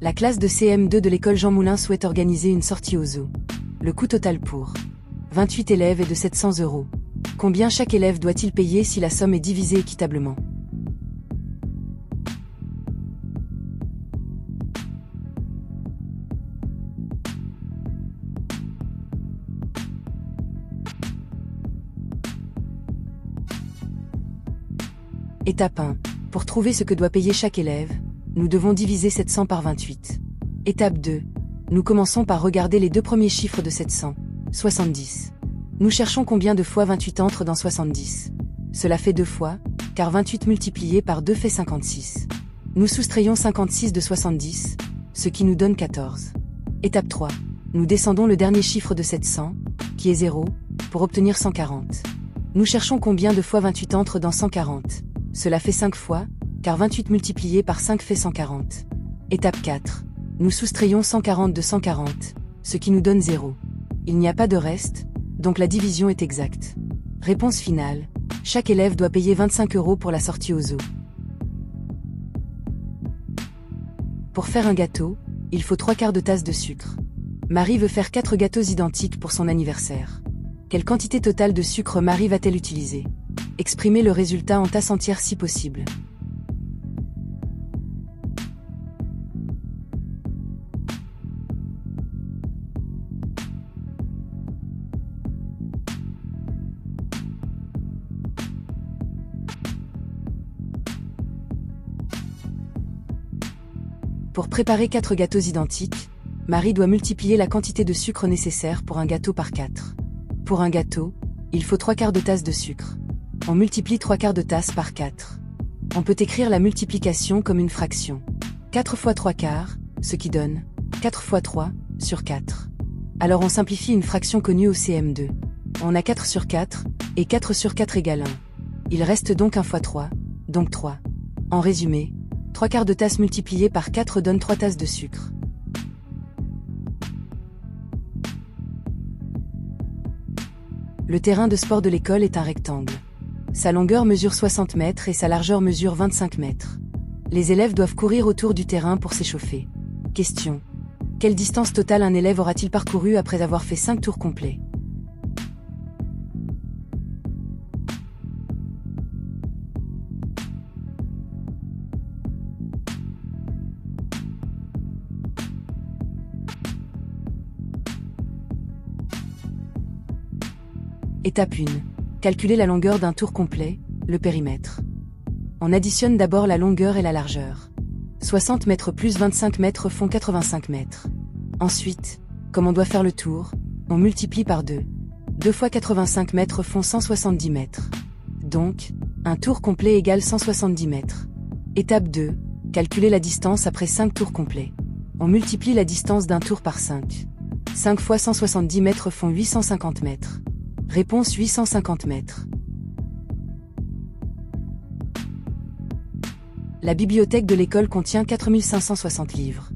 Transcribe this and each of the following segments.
La classe de CM2 de l'école Jean Moulin souhaite organiser une sortie au zoo. Le coût total pour 28 élèves est de 700 €. Combien chaque élève doit-il payer si la somme est divisée équitablement? Étape 1. Pour trouver ce que doit payer chaque élève, nous devons diviser 700 par 28. Étape 2. Nous commençons par regarder les deux premiers chiffres de 700, 70. Nous cherchons combien de fois 28 entre dans 70. Cela fait 2 fois, car 28 multiplié par 2 fait 56. Nous soustrayons 56 de 70, ce qui nous donne 14. Étape 3. Nous descendons le dernier chiffre de 700, qui est 0, pour obtenir 140. Nous cherchons combien de fois 28 entre dans 140. Cela fait 5 fois, car 28 multiplié par 5 fait 140. Étape 4. Nous soustrayons 140 de 140, ce qui nous donne 0. Il n'y a pas de reste, donc la division est exacte. Réponse finale. Chaque élève doit payer 25 € pour la sortie au zoo. Pour faire un gâteau, il faut 3/4 de tasse de sucre. Marie veut faire 4 gâteaux identiques pour son anniversaire. Quelle quantité totale de sucre Marie va-t-elle utiliser? Exprimez le résultat en tasses entières si possible. Pour préparer 4 gâteaux identiques, Marie doit multiplier la quantité de sucre nécessaire pour un gâteau par 4. Pour un gâteau, il faut 3/4 de tasse de sucre. On multiplie 3/4 de tasse par 4. On peut écrire la multiplication comme une fraction. 4 fois 3/4, ce qui donne 4 fois 3 sur 4. Alors on simplifie une fraction connue au CM2. On a 4 sur 4, et 4 sur 4 égale 1. Il reste donc 1 fois 3, donc 3. En résumé, 3/4 de tasse multipliée par 4 donne 3 tasses de sucre. Le terrain de sport de l'école est un rectangle. Sa longueur mesure 60 mètres et sa largeur mesure 25 mètres. Les élèves doivent courir autour du terrain pour s'échauffer. Question. Quelle distance totale un élève aura-t-il parcouru après avoir fait 5 tours complets? Étape 1. Calculer la longueur d'un tour complet, le périmètre. On additionne d'abord la longueur et la largeur. 60 mètres plus 25 mètres font 85 mètres. Ensuite, comme on doit faire le tour, on multiplie par 2. 2 fois 85 mètres font 170 mètres. Donc, un tour complet égale 170 mètres. Étape 2. Calculer la distance après 5 tours complets. On multiplie la distance d'un tour par 5. 5 fois 170 mètres font 850 mètres. Réponse 850 mètres. La bibliothèque de l'école contient 4560 livres.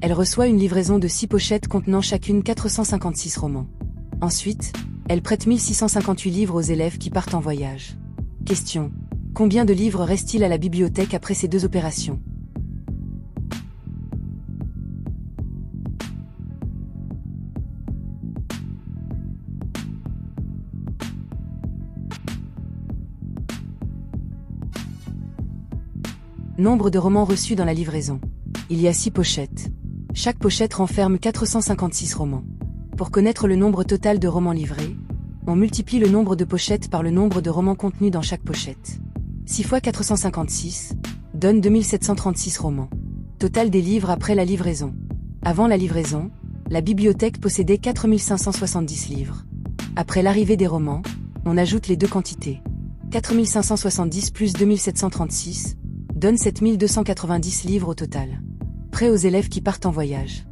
Elle reçoit une livraison de 6 pochettes contenant chacune 456 romans. Ensuite, elle prête 1658 livres aux élèves qui partent en voyage. Question. Combien de livres reste-t-il à la bibliothèque après ces 2 opérations? Nombre de romans reçus dans la livraison. Il y a 6 pochettes. Chaque pochette renferme 456 romans. Pour connaître le nombre total de romans livrés, on multiplie le nombre de pochettes par le nombre de romans contenus dans chaque pochette. 6 fois 456 donne 2736 romans. Total des livres après la livraison. Avant la livraison, la bibliothèque possédait 4570 livres. Après l'arrivée des romans, on ajoute les deux quantités. 4570 plus 2736 donne 7290 livres au total. Prêt aux élèves qui partent en voyage.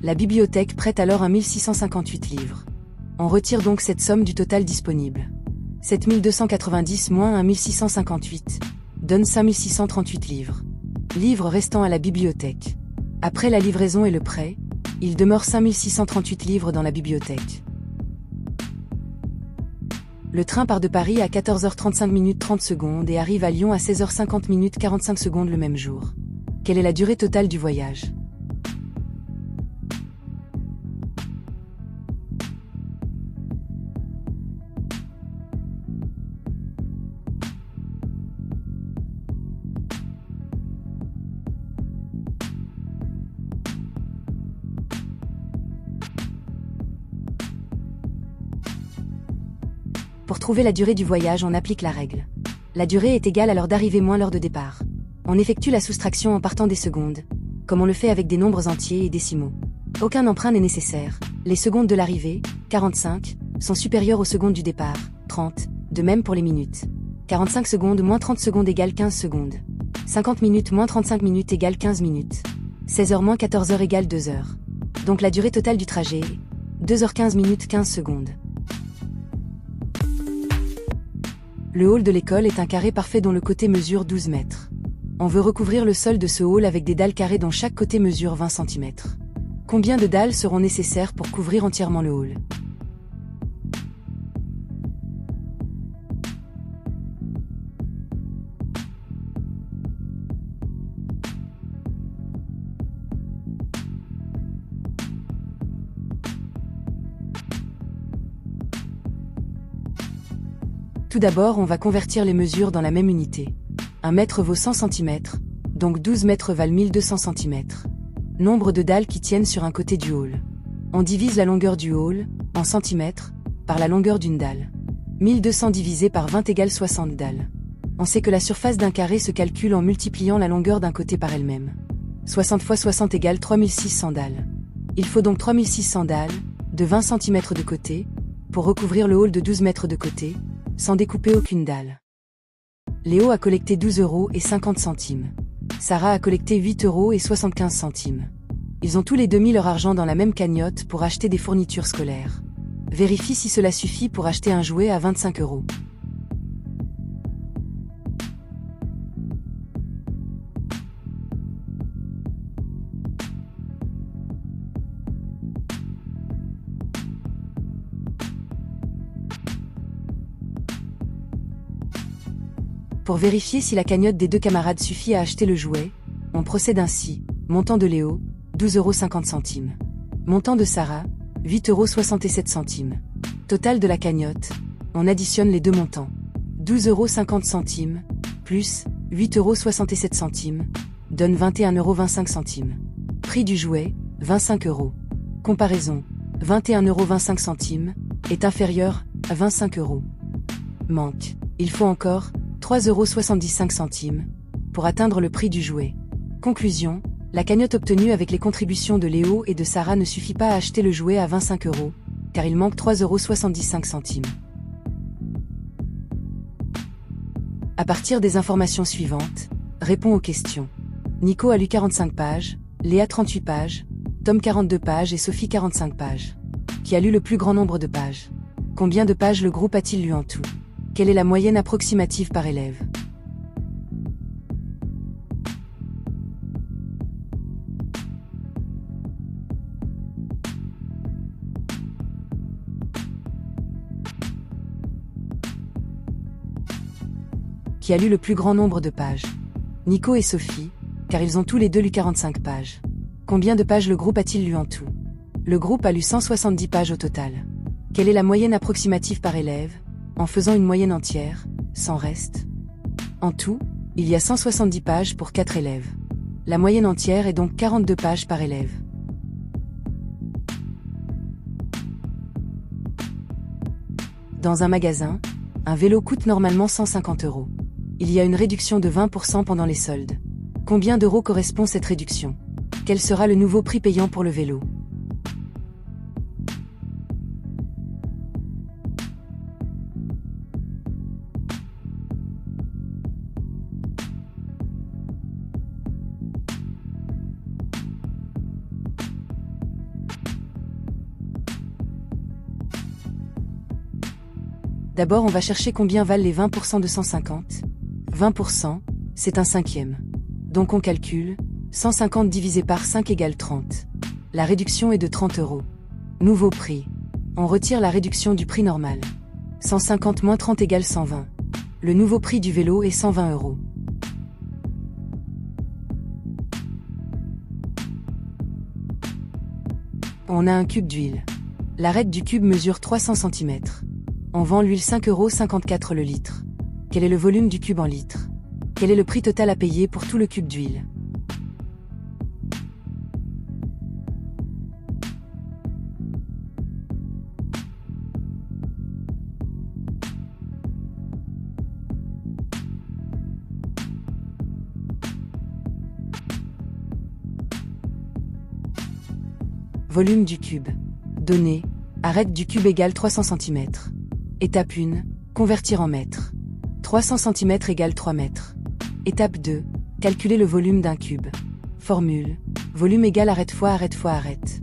La bibliothèque prête alors 1658 livres. On retire donc cette somme du total disponible. 7290 moins 1658 donne 5638 livres. Livres restant à la bibliothèque. Après la livraison et le prêt, il demeure 5638 livres dans la bibliothèque. Le train part de Paris à 14h35 30 secondes et arrive à Lyon à 16h50 45 secondes le même jour. Quelle est la durée totale du voyage? trouver la durée du voyage, on applique la règle. La durée est égale à l'heure d'arrivée moins l'heure de départ. On effectue la soustraction en partant des secondes, comme on le fait avec des nombres entiers et décimaux. Aucun emprunt n'est nécessaire. Les secondes de l'arrivée, 45, sont supérieures aux secondes du départ, 30, de même pour les minutes. 45 secondes moins 30 secondes égale 15 secondes. 50 minutes moins 35 minutes égale 15 minutes. 16 heures moins 14 heures égale 2 heures. Donc la durée totale du trajet est 2h15 minutes 15 secondes. Le hall de l'école est un carré parfait dont le côté mesure 12 mètres. On veut recouvrir le sol de ce hall avec des dalles carrées dont chaque côté mesure 20 cm. Combien de dalles seront nécessaires pour couvrir entièrement le hall? Tout d'abord, on va convertir les mesures dans la même unité. 1 mètre vaut 100 cm, donc 12 mètres valent 1200 cm. Nombre de dalles qui tiennent sur un côté du hall. On divise la longueur du hall, en centimètres, par la longueur d'une dalle. 1200 divisé par 20 égale 60 dalles. On sait que la surface d'un carré se calcule en multipliant la longueur d'un côté par elle-même. 60 fois 60 égale 3600 dalles. Il faut donc 3600 dalles, de 20 cm de côté, pour recouvrir le hall de 12 mètres de côté, sans découper aucune dalle. Léo a collecté 12,50 €. Sarah a collecté 8,75 €. Ils ont tous les deux mis leur argent dans la même cagnotte pour acheter des fournitures scolaires. Vérifie si cela suffit pour acheter un jouet à 25 €. Pour vérifier si la cagnotte des deux camarades suffit à acheter le jouet, on procède ainsi. Montant de Léo, 12,50 €. Montant de Sarah, 8,67 €. Total de la cagnotte, on additionne les deux montants. 12,50 € plus 8,67 € donne 21,25 €. Prix du jouet, 25 €. Comparaison, 21,25 € est inférieur à 25 €. Manque, il faut encore 3,75 € pour atteindre le prix du jouet. Conclusion, la cagnotte obtenue avec les contributions de Léo et de Sarah ne suffit pas à acheter le jouet à 25 €, car il manque 3,75 €. À partir des informations suivantes, réponds aux questions. Nico a lu 45 pages, Léa 38 pages, Tom 42 pages et Sophie 45 pages. Qui a lu le plus grand nombre de pages? Combien de pages le groupe a-t-il lu en tout? Quelle est la moyenne approximative par élève? Qui a lu le plus grand nombre de pages? Nico et Sophie, car ils ont tous les deux lu 45 pages. Combien de pages le groupe a-t-il lu en tout? Le groupe a lu 170 pages au total. Quelle est la moyenne approximative par élève, en faisant une moyenne entière, sans reste? En tout, il y a 170 pages pour 4 élèves. La moyenne entière est donc 42 pages par élève. Dans un magasin, un vélo coûte normalement 150 €. Il y a une réduction de 20% pendant les soldes. Combien d'euros correspond cette réduction? Quel sera le nouveau prix payant pour le vélo? D'abord, on va chercher combien valent les 20% de 150. 20%, c'est un cinquième. Donc on calcule, 150 divisé par 5 égale 30. La réduction est de 30 €. Nouveau prix. On retire la réduction du prix normal. 150 moins 30 égale 120. Le nouveau prix du vélo est 120 €. On a un cube d'huile. L'arête du cube mesure 300 cm. On vend l'huile 5,54 € le litre. Quel est le volume du cube en litres? Quel est le prix total à payer pour tout le cube d'huile? Volume du cube. Données. Arête du cube égale 300 cm. Étape 1. Convertir en mètres. 300 cm égale 3 mètres. Étape 2. Calculer le volume d'un cube. Formule. Volume égale arête fois arête fois arête.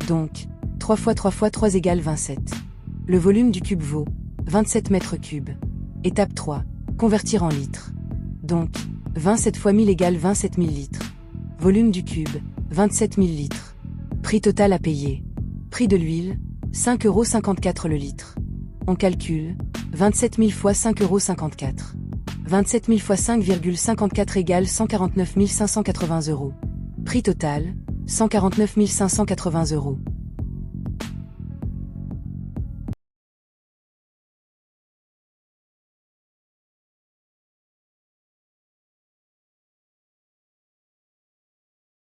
Donc, 3 fois 3 fois 3 égale 27. Le volume du cube vaut 27 mètres cubes. Étape 3. Convertir en litres. Donc, 27 fois 1000 égale 27 000 litres. Volume du cube, 27 000 litres. Prix total à payer. Prix de l'huile, 5,54 € le litre. On calcule, 27 000 fois 5,54 €. 27 000 fois 5,54 égale 149 580 €. Prix total, 149 580 €.